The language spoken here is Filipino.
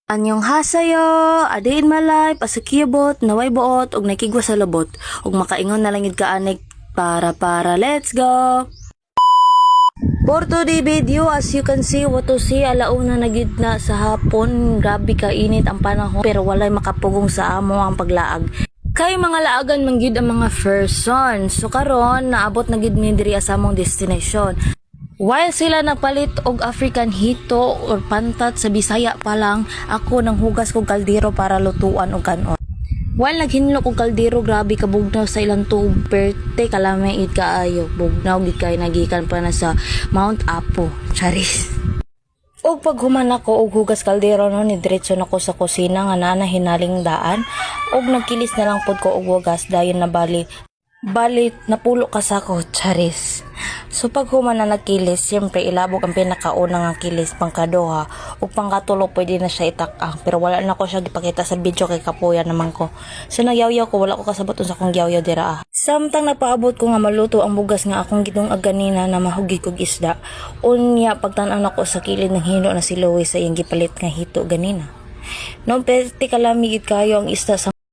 Anyong hasayo, adiin malay, pasakiyabot, naway buot, ug nakigwa sa labot, ug makaingon na lang yun kaanig para, let's go! For today video, as you can see, what to see, alauna na gyud na sa hapon, grabe ka init ang panahon, pero walay makapugong sa amo ang paglaag. Kay mga laagan man gyud ang mga person, so karon naabot na gyud mi diri sa among destination. While sila nagpalit og African hito or pantat sa Bisaya pa lang, ako nang hugas kog kaldero para lutuan og kanon. While naghinlo kog kaldero, grabe kabugnaw sa ilang tuog, perte kalamay id kaayo. Bugnaw gid kay nagikan pa na sa Mount Apo. Charis. Og paghuman ako og hugas kaldero no, ni diretso nako sa kusina nga na hinaling daan og nagkilis na lang pod ko og wagas dayon na balit napulo ka sa ko, charis. So pag human na nagkilis, siyempre ilabog ang pinakaunang ang kilis pangkaduha ug pangkatulo pwede na siya itak-ang, pero wala na ko siya gipakita sa video kay kapuya naman ko. So nagyaw-yaw ko, wala ko kasabot sa akong yaw-yaw dira. Samtang napaabot ko nga maluto ang bugas nga akong gidungag ganina na mahugid kog isda, unya pagtan-an ako sa kilid ng hino na si Louie sa iyang gipalit nga hito ganina. No, pwede kalamigid kayo ang isda sa